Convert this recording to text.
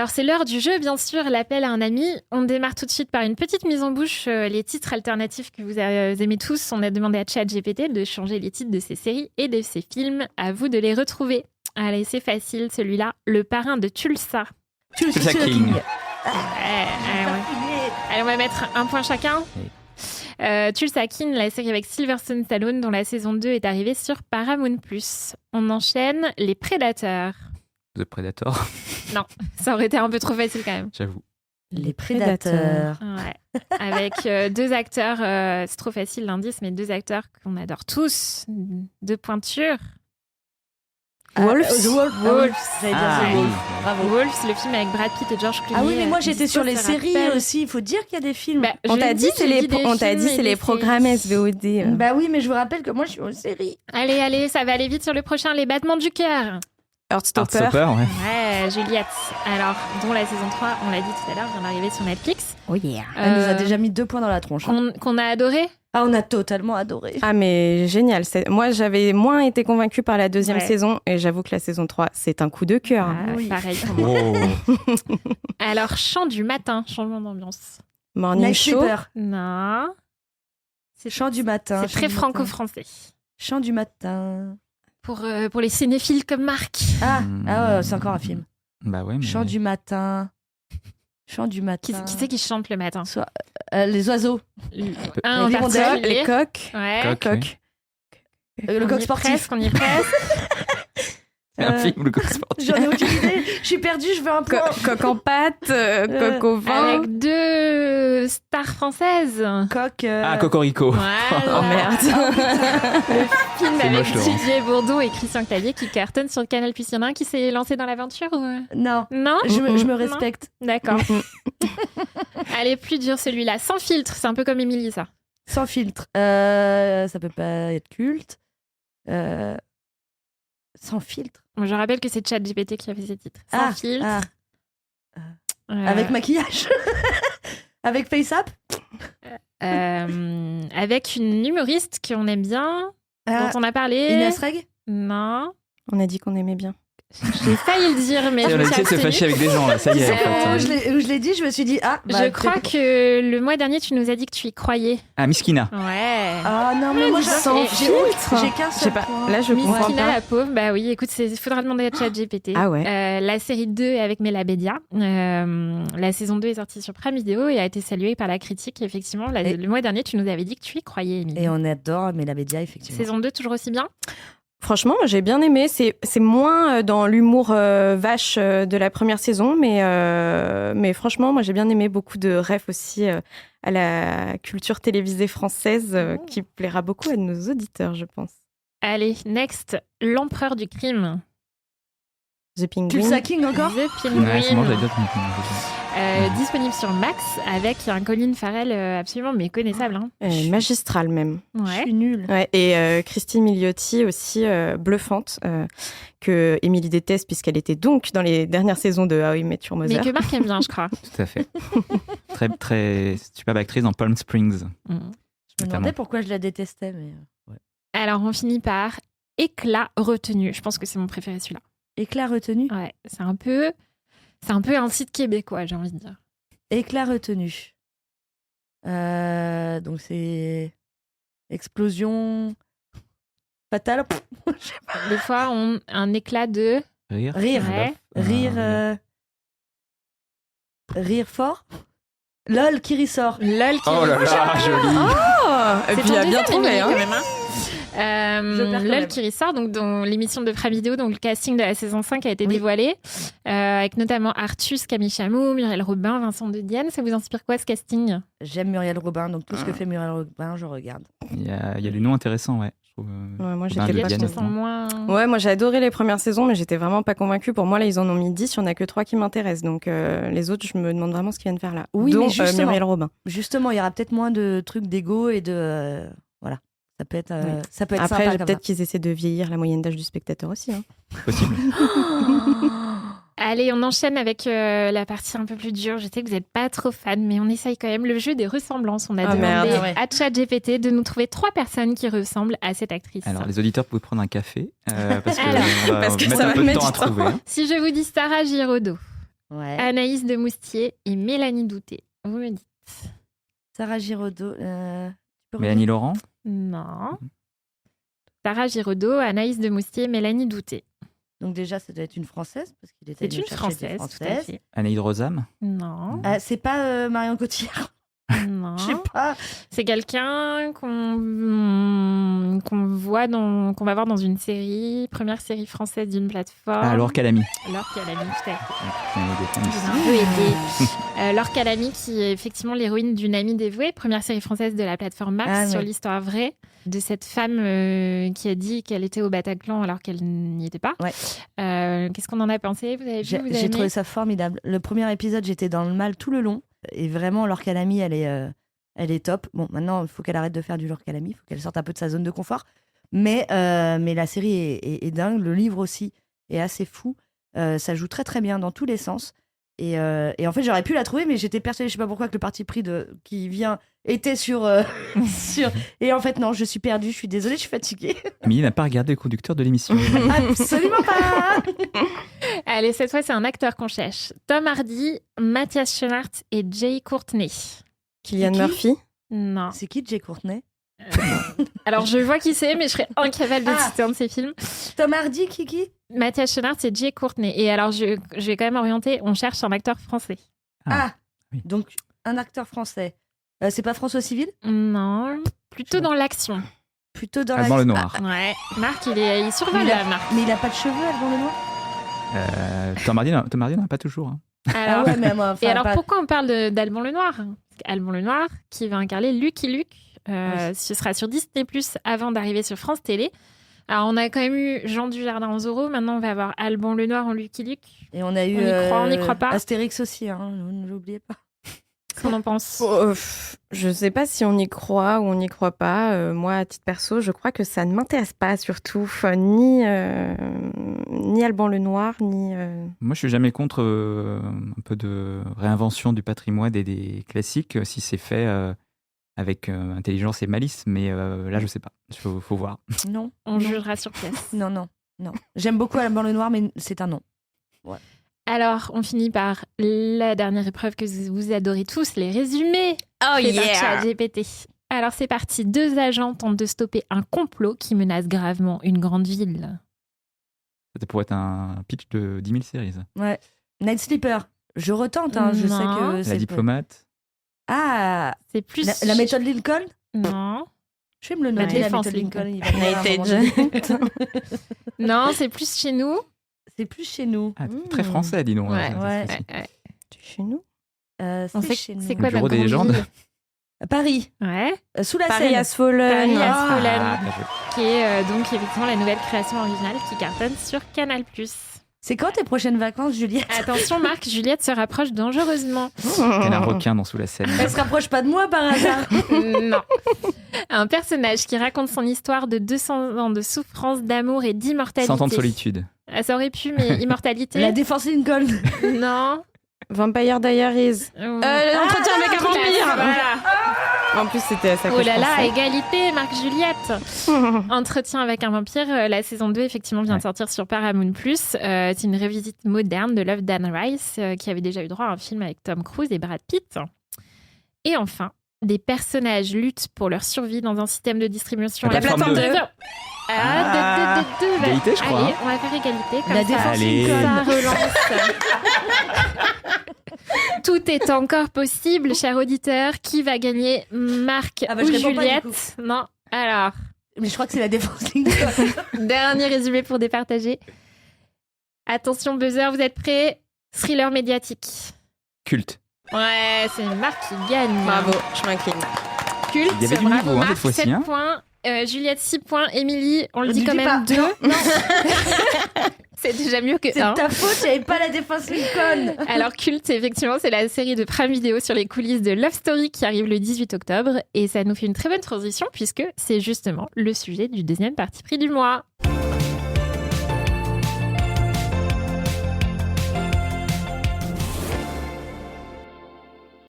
Alors, c'est l'heure du jeu, bien sûr, l'appel à un ami. On démarre tout de suite par une petite mise en bouche. Les titres alternatifs que vous aimez tous, on a demandé à ChatGPT de changer les titres de ces séries et de ces films. À vous de les retrouver. Allez, c'est facile, celui-là. Le parrain de Tulsa. Tulsa King. Allez, on va mettre un point chacun. Tulsa King, la série avec Sylvester Stallone, dont la saison 2 est arrivée sur Paramount+. On enchaîne Les Prédateurs. The Predator. Non, ça aurait été un peu trop facile quand même. J'avoue. Les Prédateurs. Ouais. Avec deux acteurs, c'est trop facile l'indice, mais deux acteurs qu'on adore tous, de pointure. Wolves. Wolves. J'allais dire The Wolves. Bravo. Wolves, le film avec Brad Pitt et George Clooney. Ah oui, mais moi j'étais sur les ça séries rappelle. aussi. Il faut dire qu'il y a des films. Bah, On t'a dit c'est les programmes SVOD. Bah oui, mais je vous rappelle que moi je suis aux séries. Allez, ça va aller vite sur le prochain, Les Battements du cœur. Heartstopper. Heartstopper, ouais. Ouais, Juliette. Alors, dont la saison 3, on l'a dit tout à l'heure, vient d'arriver sur Netflix. Oh yeah. Elle nous a déjà mis 2 points dans la tronche. Qu'on a adoré. Ah, on a totalement adoré. Ah mais génial. Moi j'avais moins été convaincue par la deuxième Ouais. saison et j'avoue que la saison 3 c'est un coup de cœur. Ah, oui. Pareil pour moi. Oh. Alors, Chant du matin, changement d'ambiance. Morning Night Show. Sleeper. Non. Chant du matin. C'est très franco-français. Chant du matin. Pour les cinéphiles comme Marc. Ah, ouais, c'est encore un film. Bah ouais, mais... Chant du matin. Chant du Qui matin. c'est qui chante le matin? Les oiseaux. Un en Les hirondelles, particulier. Les coqs. Ouais. Coq, oui. Le On coq y est sportif. presque, on y est presque. C'est un film ou le coq sportif. J'en ai aucune idée. Je suis perdue, je veux un point. Coq en pâte, coq au vin. Avec deux stars françaises. Coq. Ah, Cocorico. Voilà. Oh merde. Film C'est avec moche, Laurence. Didier Bourdon et Christian Clavier qui cartonne sur Canal+. Il y en a un qui s'est lancé dans l'aventure ou... Non. Non. Je me Non. respecte. D'accord. Allez, plus dur celui-là. Sans filtre. C'est un peu comme Émilie, ça. Sans filtre. Ça peut pas être culte. Sans filtre. Bon, je rappelle que c'est ChatGPT qui a fait ces titres. Sans filtre. Avec maquillage. Avec FaceApp. Avec une humoriste qu'on aime bien, dont on a parlé. Inès Reg. Non. On a dit qu'on aimait bien. J'ai failli le dire, mais Et je on me a suis essayé de se abstenue. fâcher avec des gens, là. Ça y est, en fait. Où je l'ai dit, je me suis dit, Je crois que le mois dernier, tu nous as dit que tu y croyais. Ah, Miskina. Ouais. Ah non, mais moi, dis donc, sans et- filtre. j'ai qu'un Je sais seul pas. point. Là je comprends Miskina, pas. la pauvre, bah oui, écoute, il faudra demander à ChatGPT. Ah ouais. La série 2 avec Mela Bédia. La saison 2 est sortie sur Prime Video et a été saluée par la critique. Effectivement, Et- le mois dernier, tu nous avais dit que tu y croyais, Émilie. Et on adore Mela Bédia, effectivement. Saison 2, toujours aussi bien. Franchement, moi, j'ai bien aimé. C'est moins dans l'humour vache de la première saison, mais franchement, moi, j'ai bien aimé. Beaucoup de refs aussi à la culture télévisée française qui plaira beaucoup à nos auditeurs, je pense. Allez, next, L'Empereur du crime. The Penguin. Tulsa King encore. The Ouais, c'est bon, j'allais Penguin. dire Disponible sur Max avec un Colin Farrell absolument méconnaissable. Hein. Magistral même. Je Ouais. suis nulle. Ouais, et Christine Milioti aussi bluffante, que Émilie déteste puisqu'elle était donc dans les dernières saisons de How I Met Your Mais Mother. que Marc aime bien, je crois. Tout à fait. Très, très superbe actrice dans Palm Springs. Mm. Je me demandais pourquoi je la détestais, mais. Alors, on finit par Éclat retenu. Je pense que c'est mon préféré, celui-là. Éclat retenu. Ouais, c'est un peu un site québécois, j'ai envie de dire. Éclat retenu. Donc c'est explosion fatale. Des fois, un éclat de... Rire. Rire. Ouais. Rire. Rire fort. LOL qui ressort. LOL qui Oh là là, joli. Oh, et C'est puis ton il a bien deuxième, trouvé. Émilie, Hein. quand même, hein. Je perds quand LOL même. qui ressort, donc dans l'émission de Prime Video, donc le casting de la saison 5 a été Oui. dévoilé, avec notamment Artus, Camille Chamou, Muriel Robin, Vincent de Dienne. Ça vous inspire quoi ce casting? J'aime Muriel Robin, donc tout ce que fait Muriel Robin, je regarde. Il y a des noms intéressants, ouais. Je trouve, Ouais, moi, Robin j'étais de pas Je te Dienne, sens moins... Ouais, moi j'ai adoré les premières saisons, mais j'étais vraiment pas convaincue. Pour moi, là, ils en ont mis 10, il y en a que 3 qui m'intéressent. Donc les autres, je me demande vraiment ce qu'ils viennent faire là. Oui, dont mais justement. Muriel Robin. Justement, il y aura peut-être moins de trucs d'ego et de. Voilà. Ça peut être, Oui. ça peut être Après, sympa comme peut-être qu'ils essaient de vieillir la moyenne d'âge du spectateur aussi. Hein. possible. Allez, on enchaîne avec la partie un peu plus dure. Je sais que vous n'êtes pas trop fan, mais on essaye quand même le jeu des ressemblances. On a Ah, demandé merde. Ouais. à ChatGPT de nous trouver 3 personnes qui ressemblent à cette actrice. Alors, les auditeurs pouvaient prendre un café parce que, Alors, on va parce que mettre ça un va peu de mettre temps à du temps. trouver. Hein. Si je vous dis Sarah Giraudot, Ouais. Anaïs de Moustier et Mélanie Douté. Vous me dites. Sarah Giraudot. Tu peux Mélanie Laurent. Non. Sarah Giraudot, Anaïs de Moustier, Mélanie Douté. Donc déjà, ça doit être une Française parce qu'il était C'est allé une chercher des Française, tout à fait. Anaïs Rosam. Non. C'est pas Marion Cotillard. Non. Je sais pas. C'est quelqu'un qu'on va voir dans une série, première série française d'une plateforme. Laure Calamy. Laure Calamy, tout à fait. Ouais, Vous a un peu aidé. Laure Calamy, qui est effectivement l'héroïne d'une amie dévouée, première série française de la plateforme Max sur l'histoire vraie de cette femme qui a dit qu'elle était au Bataclan alors qu'elle n'y était pas. Ouais. Qu'est-ce qu'on en a pensé? Vous avez vu? Vous avez J'ai aimé trouvé ça formidable. Le premier épisode, j'étais dans le mal tout le long. Et vraiment, Laure Calamy, elle est top. Bon, maintenant, il faut qu'elle arrête de faire du Laure Calamy. Il faut qu'elle sorte un peu de sa zone de confort. Mais la série est dingue. Le livre aussi est assez fou. Ça joue très, très bien dans tous les sens. Et en fait, j'aurais pu la trouver, mais j'étais persuadée, je sais pas pourquoi, que le parti pris qui vient était sur... Et en fait, non, je suis perdue. Je suis désolée, je suis fatiguée. Amélie n'a pas regardé le conducteur de l'émission. Absolument pas. Allez, cette fois, c'est un acteur qu'on cherche. Tom Hardy, Mathias Schoenaerts et Jay Courtney. Cillian Qui Murphy. Non. C'est qui, Jay Courtney? Alors, je vois qui c'est, mais je serais incapable de citer un de ses films. Tom Hardy, qui? Mathias Schoenaerts et Jay Courtney. Et alors, je vais quand même orienter, on cherche un acteur français. Oui. Donc un acteur français. C'est pas François Civil? Non, plutôt dans l'action. Plutôt dans Alban Lenoir. Ouais, Marc, il survole là, Marc. Mais il a pas de cheveux, Alban Lenoir? Tom Hardy n'en a pas toujours. Hein. Alors, ouais, mais moi, et alors, pourquoi on parle d'Alban Lenoir? Alban Lenoir, qui va incarner Lucky Luke, ce sera sur Disney+, avant d'arriver sur France Télé. Alors, on a quand même eu Jean Dujardin en Zorro, maintenant on va avoir Alban Lenoir en Lucky Luke. Et on a eu on n'y croit pas. Astérix aussi, hein, ne l'oubliez pas. Qu'est-ce qu'on en pense? Je sais pas si on y croit ou on n'y croit pas. Moi, à titre perso, je crois que ça ne m'intéresse pas, surtout. Ni Alban Lenoir, ni... Moi, je suis jamais contre un peu de réinvention du patrimoine et des classiques, si c'est fait avec intelligence et malice. Mais là, je sais pas. Il faut voir. Non. On jugera sur pièce. Non. J'aime beaucoup Alban Lenoir, mais c'est un non. Ouais. Alors, on finit par la dernière épreuve que vous adorez tous, les résumés. Oh Fait par ChatGPT. Alors, c'est parti. 2 agents tentent de stopper un complot qui menace gravement une grande ville. Ça pourrait être un pitch de 10 000 séries. Ouais. Night Sleeper. Je retente, hein. Je Non. sais que La c'est... diplomate. Ah, C'est plus... la méthode Lincoln? Non. Je vais me le noter, la défense méthode Lincoln. Lincoln. Il va venir à un Night moment donné. Non, c'est plus chez nous. C'est plus chez nous. Ah, très français, dis donc. Ouais. Ouais. Chez nous. On C'est sait chez nous. c'est quoi Le bureau ta des grande légendes. ville? Paris, Ouais. sous la Paris Seine. Has Fallen. Paris Has Ah, Fallen, bien joué. qui est donc effectivement la nouvelle création originale qui cartonne sur Canal+. C'est quand tes prochaines vacances, Juliette? Attention Marc, Juliette se rapproche dangereusement. Elle a un requin dans Sous la Seine. Elle se rapproche pas de moi par hasard. Non. Un personnage qui raconte son histoire de 200 ans de souffrance, d'amour et d'immortalité. 100 ans de solitude. Ah, ça aurait pu, mais immortalité. La défense Lincoln. Non. Vampire Diaries. L'entretien avec un vampire. Voilà. En plus, c'était à ça que Oh je là là, pensais. égalité, Marc-Juliette. Entretien avec un vampire, la saison 2 effectivement vient de sortir sur Paramount+. C'est une revisite moderne de l'œuvre d'Anne Rice, qui avait déjà eu droit à un film avec Tom Cruise et Brad Pitt. Et enfin, des personnages luttent pour leur survie dans un système de distribution. La plateforme 2. Égalité, je crois. Allez, on va faire égalité. Comme La ça, défense Allez. Lincoln. ça relance. Tout est encore possible, cher auditeur. Qui va gagner, Marc Ah bah, ou je réponds pas, du Juliette? coup. Non. Alors, Mais je crois que c'est la défense Lincoln. dernier résumé pour départager. Attention, buzzer, vous êtes prêts? Thriller médiatique. Culte. Ouais, c'est Marc qui gagne. Bravo, je m'incline. Culte, Il y avait du bravo niveau, hein, Marc, cette fois-ci, 7 hein. points. Juliette, 6 points. Émilie, on le Ne dit dis quand pas. même 2. Non, C'est déjà mieux que c'est 1. ta faute, j'avais pas la défense Lincoln. Alors, Culte, effectivement, c'est la série de Prime Video sur les coulisses de Love Story qui arrive le 18 octobre. Et ça nous fait une très bonne transition puisque c'est justement le sujet du deuxième parti pris du mois.